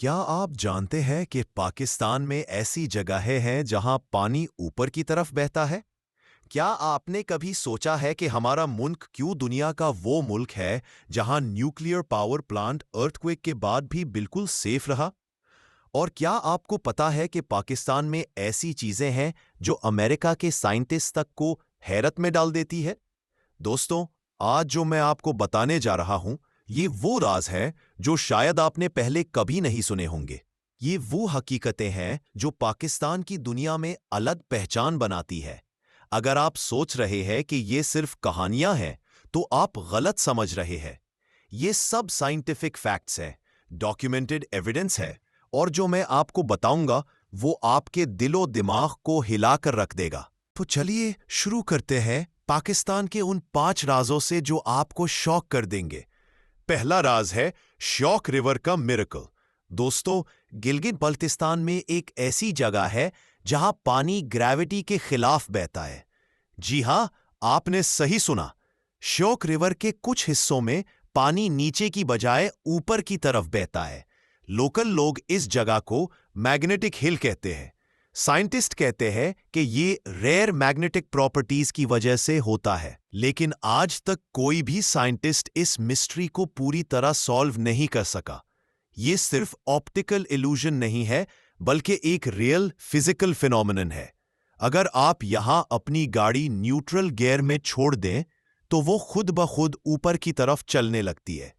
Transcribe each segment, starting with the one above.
क्या आप जानते हैं कि पाकिस्तान में ऐसी जगहें हैं जहां पानी ऊपर की तरफ बहता है? क्या आपने कभी सोचा है कि हमारा मुल्क क्यों दुनिया का वो मुल्क है जहां न्यूक्लियर पावर प्लांट अर्थक्वेक के बाद भी बिल्कुल सेफ रहा? और क्या आपको पता है कि पाकिस्तान में ऐसी चीजें हैं जो अमेरिका के साइंटिस्ट तक को हैरत में डाल देती है? दोस्तों, आज जो मैं आपको बताने जा रहा हूं, ये वो राज है जो शायद आपने पहले कभी नहीं सुने होंगे। ये वो हकीकतें हैं जो पाकिस्तान की दुनिया में अलग पहचान बनाती है। अगर आप सोच रहे हैं कि ये सिर्फ कहानियां हैं, तो आप गलत समझ रहे हैं। ये सब साइंटिफिक फैक्ट्स हैं, डॉक्यूमेंटेड एविडेंस है, और जो मैं आपको बताऊंगा वो आपके दिलो दिमाग को हिलाकर रख देगा। तो चलिए शुरू करते हैं पाकिस्तान के उन 5 राजों से जो आपको शॉक कर देंगे। पहला राज है शॉक रिवर का मिरेकल। दोस्तों, गिलगित बल्तिस्तान में एक ऐसी जगह है जहां पानी ग्रेविटी के खिलाफ बहता है। जी हां, आपने सही सुना। शॉक रिवर के कुछ हिस्सों में पानी नीचे की बजाय ऊपर की तरफ बहता है। लोकल लोग इस जगह को मैग्नेटिक हिल कहते हैं। साइंटिस्ट कहते हैं कि ये रेयर मैग्नेटिक प्रॉपर्टीज की वजह से होता है, लेकिन आज तक कोई भी साइंटिस्ट इस मिस्ट्री को पूरी तरह सॉल्व नहीं कर सका। ये सिर्फ ऑप्टिकल इल्यूजन नहीं है, बल्कि एक रियल फिजिकल फिनोमिनन है। अगर आप यहां अपनी गाड़ी न्यूट्रल गियर में छोड़ दें, तो वो खुद ब खुद ऊपर की तरफ चलने लगती है।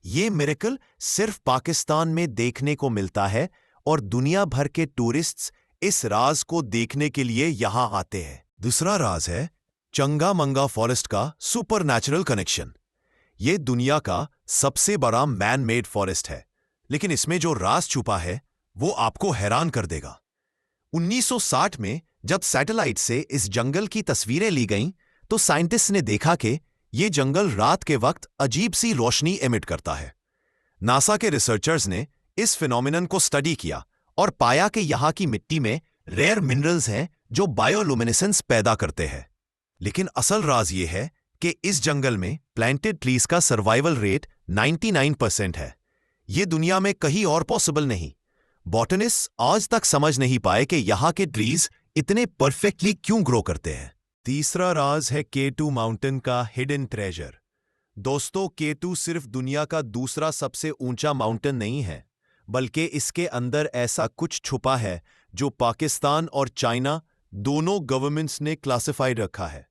ये मिरेकल सिर्फ पाकिस्तान में देखने को मिलता है, और दुनिया भर के टूरिस्ट्स इस राज को देखने के लिए यहां आते हैं। दूसरा राज है चंगामंगा फॉरेस्ट का सुपरनैचुरल कनेक्शन। यह दुनिया का सबसे बड़ा मैन मेड फॉरेस्ट है, लेकिन इसमें जो राज छुपा है वो आपको हैरान कर देगा। 1960 में जब सैटेलाइट से इस जंगल की तस्वीरें ली गईं, तो साइंटिस्ट ने देखा कि यह जंगल रात के वक्त अजीब सी रोशनी एमिट करता है। नासा के रिसर्चर्स ने इस फिनोमिनन को स्टडी किया और पाया कि यहां की मिट्टी में रेयर मिनरल्स हैं जो बायोलुमिनेसेंस पैदा करते हैं। लेकिन असल राज यह है कि इस जंगल में प्लांटेड ट्रीज का सर्वाइवल रेट 99% है। यह दुनिया में कहीं और पॉसिबल नहीं। बॉटनिस्ट आज तक समझ नहीं पाए कि यहां के ट्रीज इतने परफेक्टली क्यों ग्रो करते हैं। तीसरा राज है K2 माउंटेन का हिडन ट्रेजर। दोस्तों, K2 सिर्फ दुनिया का दूसरा सबसे ऊंचा माउंटेन नहीं है, बल्कि इसके अंदर ऐसा कुछ छुपा है जो पाकिस्तान और चाइना दोनों गवर्नमेंट्स ने क्लासिफाइड रखा है।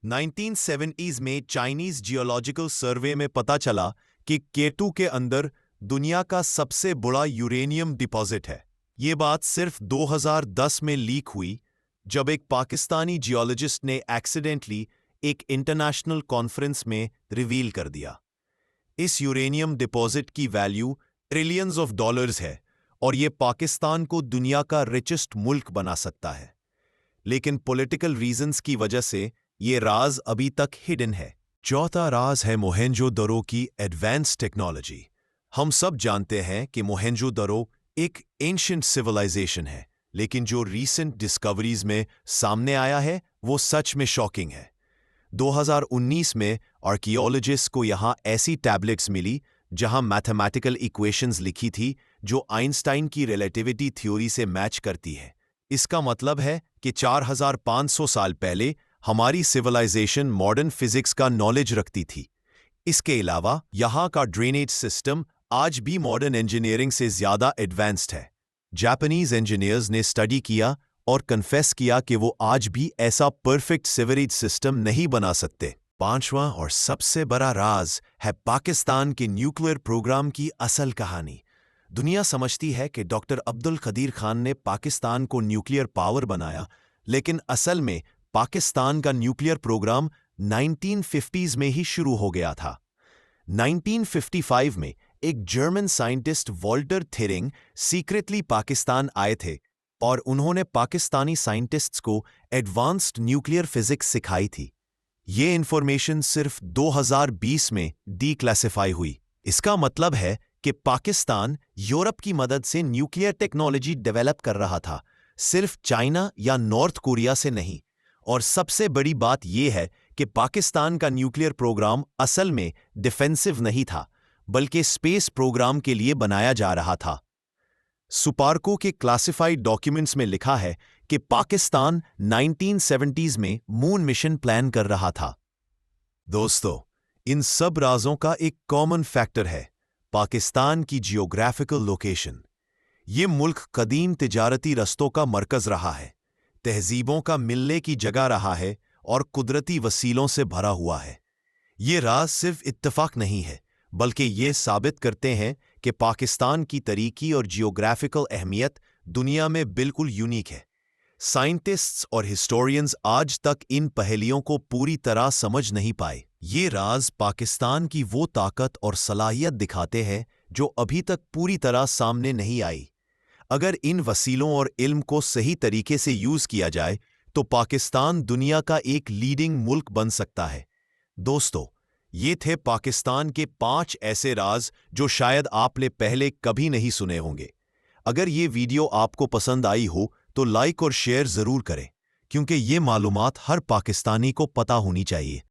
1970s में चाइनीज जियोलॉजिकल सर्वे में पता चला कि K2 के अंदर दुनिया का सबसे बड़ा यूरेनियम डिपॉजिट है। ये बात सिर्फ 2010 में लीक हुई, जब एक पाकिस्तानी जियोलॉजिस्ट ने एक्सीडेंटली एक इंटरनेशनल कॉन्फ्रेंस में रिवील कर दिया। इस यूरेनियम डिपॉजिट की वैल्यू ट्रिलियंस ऑफ डॉलर्स है, और यह पाकिस्तान को दुनिया का रिचेस्ट मुल्क बना सकता है। लेकिन पॉलिटिकल रीजंस की वजह से यह राज अभी तक हिडन है। चौथा राज है मोहेंजो-दड़ो की एडवांस टेक्नोलॉजी। हम सब जानते हैं कि मोहेंजो-दड़ो एक एंशिएंट सिविलाइजेशन है, लेकिन जो रीसेंट डिस्कवरीज में सामने आया है वो सच में शॉकिंग है। 2019 में आर्कियोलॉजिस्ट को यहां ऐसी टैबलेट्स मिली जहां मैथमेटिकल इक्वेशंस लिखी थी जो आइंस्टाइन की रिलेटिविटी थ्योरी से मैच करती है। इसका मतलब है कि 4500 साल पहले हमारी सिविलाइजेशन मॉडर्न फिजिक्स का नॉलेज रखती थी। इसके अलावा यहां का ड्रेनेज सिस्टम आज भी मॉडर्न इंजीनियरिंग से ज्यादा एडवांस्ड है। जापानीज इंजीनियर्स ने स्टडी किया और कन्फेस किया कि वो आज भी ऐसा परफेक्ट सीवरेज सिस्टम नहीं बना सकते। पांचवां और सबसे बड़ा राज है पाकिस्तान के न्यूक्लियर प्रोग्राम की असल कहानी। दुनिया समझती है कि डॉक्टर अब्दुल कदीर खान ने पाकिस्तान को न्यूक्लियर पावर बनाया, लेकिन असल में पाकिस्तान का न्यूक्लियर प्रोग्राम 1950s में ही शुरू हो गया था। 1955 में एक German scientist Walter Thiering secretly Pakistan आए थे, और उन्होंने पाकिस्तानी साइंटिस्ट्स को एडवांस्ड न्यूक्लियर फिजिक्स सिखाई थी। ये इंफॉर्मेशन सिर्फ 2020 में डीक्लासिफाई हुई। इसका मतलब है कि पाकिस्तान यूरोप की मदद से न्यूक्लियर टेक्नोलॉजी डेवलप कर रहा था, सिर्फ चाइना या नॉर्थ कोरिया से नहीं। और सबसे बड़ी बात यह है कि पाकिस्तान का न्यूक्लियर प्रोग्राम असल में डिफेंसिव नहीं था, बल्कि स्पेस प्रोग्राम के लिए बनाया जा रहा था। सुपार्को के क्लासिफाइड डॉक्यूमेंट्स में लिखा है कि पाकिस्तान 1970s में मून मिशन प्लान कर रहा था। दोस्तों, इन सब राजों का एक कॉमन फैक्टर है पाकिस्तान की जियोग्राफिकल लोकेशन। ये मुल्क कदीम तिजारती रस्तों का मरकज रहा है, तहजीबों का मिलने की जगह रहा है और कुदरती वसीलों से भरा हुआ है। ये राज सिर्फ इत्तेफाक नहीं है, बल्कि ये साबित करते हैं कि पाकिस्तान की तरीकी और जियोग्राफिकल अहमियत दुनिया में बिल्कुल यूनिक है। साइंटिस्ट्स और हिस्टोरियंस आज तक इन पहेलियों को पूरी तरह समझ नहीं पाए। ये राज पाकिस्तान की वो ताकत और सलाहियत दिखाते हैं जो अभी तक पूरी तरह सामने नहीं आई। अगर इन वसीलों और इल्म को सही तरीके से यूज किया जाए तो पाकिस्तान दुनिया का एक लीडिंग मुल्क बन सकता है। दोस्तों, ये थे पाकिस्तान के 5 ऐसे राज जो शायद आपने पहले कभी नहीं सुने होंगे। अगर ये वीडियो आपको पसंद आई हो तो लाइक और शेयर जरूर करें, क्योंकि ये मालूमात हर पाकिस्तानी को पता होनी चाहिए।